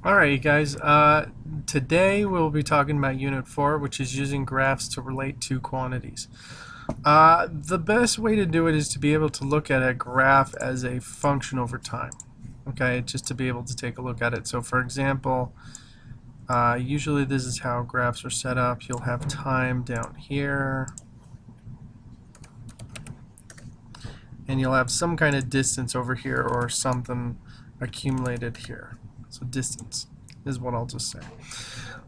Alright, you guys. Today we'll be talking about Unit 4, which is using graphs to relate to quantities. The best way to do it is to be able to look at a graph as a function over time. Okay, just to be able to take a look at it. So for example, usually this is how graphs are set up. You'll have time down here, and you'll have some kind of distance over here or something accumulated here. So distance is what I'll just say.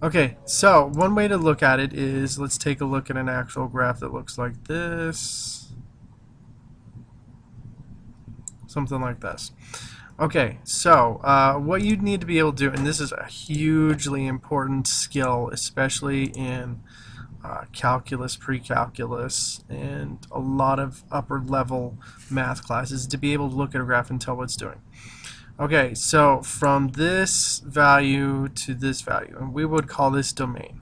Okay, so one way to look at it is, let's take a look at an actual graph that looks like this. Something like this. Okay, so what you'd need to be able to do, and this is a hugely important skill, especially in calculus, pre-calculus, and a lot of upper level math classes, to be able to look at a graph and tell what it's doing. Okay, so from this value to this value, and we would call this domain.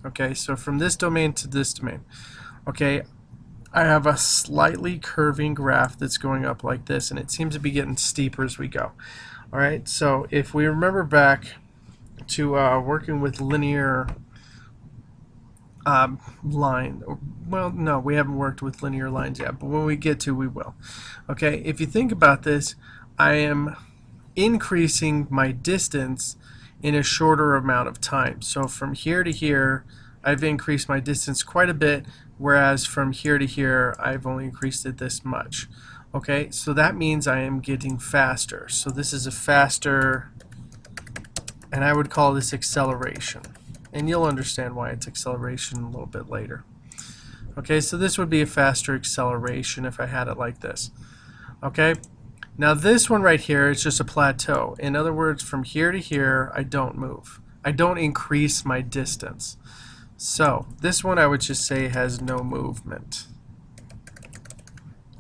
Okay, so from this domain to this domain. Okay, I have a slightly curving graph that's going up like this, and it seems to be getting steeper as we go. Alright, so if we remember back to working with linear line, well, no, we haven't worked with linear lines yet, but when we get to, we will. Okay, if you think about this, I am increasing my distance in a shorter amount of time. So from here to here, I've increased my distance quite a bit, whereas from here to here, I've only increased it this much. Okay, so that means I am getting faster. So this is a faster, and I would call this acceleration. And you'll understand why it's acceleration a little bit later. Okay, so this would be a faster acceleration if I had it like this. Okay, now this one right here is just a plateau. In other words, from here to here, I don't move. I don't increase my distance. So this one I would just say has no movement.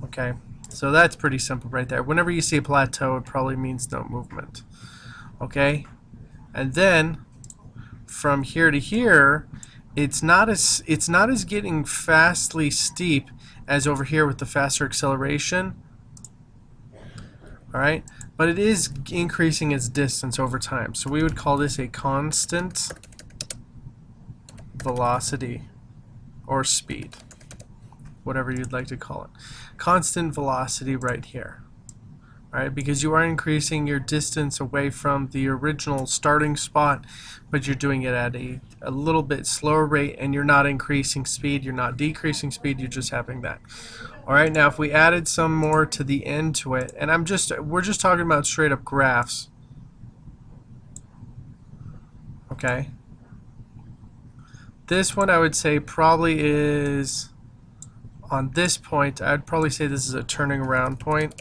Okay, so that's pretty simple right there. Whenever you see a plateau, it probably means no movement. Okay, and then from here to here, it's not as getting fastly steep as over here with the faster acceleration. All right, but it is increasing its distance over time. So we would call this a constant velocity or speed, whatever you'd like to call it. Constant velocity right here. All right, because you are increasing your distance away from the original starting spot, but you're doing it at a little bit slower rate, and you're not increasing speed, you're not decreasing speed, you're just having that. All right, now if we added some more to the end to it, and we're just talking about straight up graphs. Okay. This one I would say probably is on this point. I'd probably say this is a turning around point.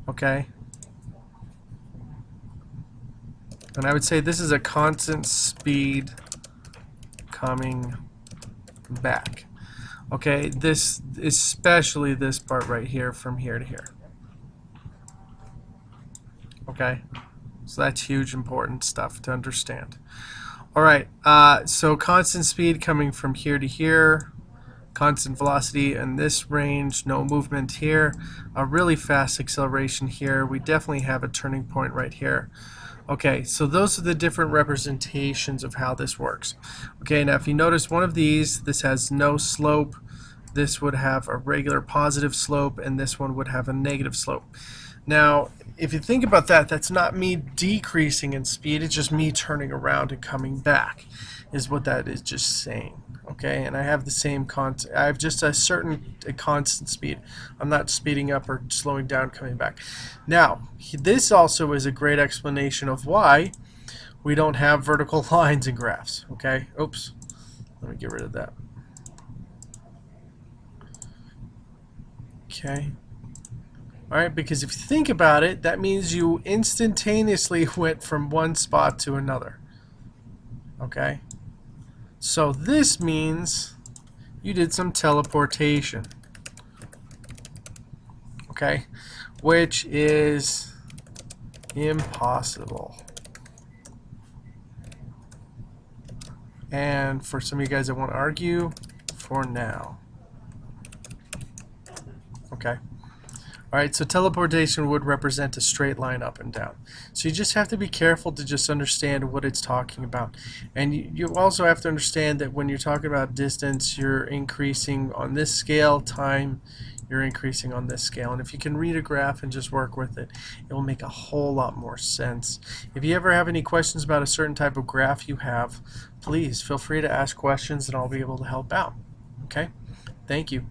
Okay. And I would say this is a constant speed coming back. Okay, this, especially this part right here from here to here. Okay, so that's huge important stuff to understand. Alright, so constant speed coming from here to here, constant velocity in this range, no movement here, a really fast acceleration here. We definitely have a turning point right here. Okay, so those are the different representations of how this works. Okay, now if you notice one of these, this has no slope, this would have a regular positive slope, and this one would have a negative slope. Now, if you think about that, that's not me decreasing in speed, it's just me turning around and coming back, is what that is just saying. Okay, and I have the same I have just a constant speed. I'm not speeding up or slowing down, coming back. Now, this also is a great explanation of why we don't have vertical lines in graphs. Okay, oops, let me get rid of that. Okay. Alright, because if you think about it, that means you instantaneously went from one spot to another. Okay? So this means you did some teleportation. Okay? Which is impossible. And for some of you guys that want to argue, for now. Okay? All right, so teleportation would represent a straight line up and down. So you just have to be careful to just understand what it's talking about. And you also have to understand that when you're talking about distance, you're increasing on this scale, time, you're increasing on this scale. And if you can read a graph and just work with it, it will make a whole lot more sense. If you ever have any questions about a certain type of graph you have, please feel free to ask questions and I'll be able to help out. Okay? Thank you.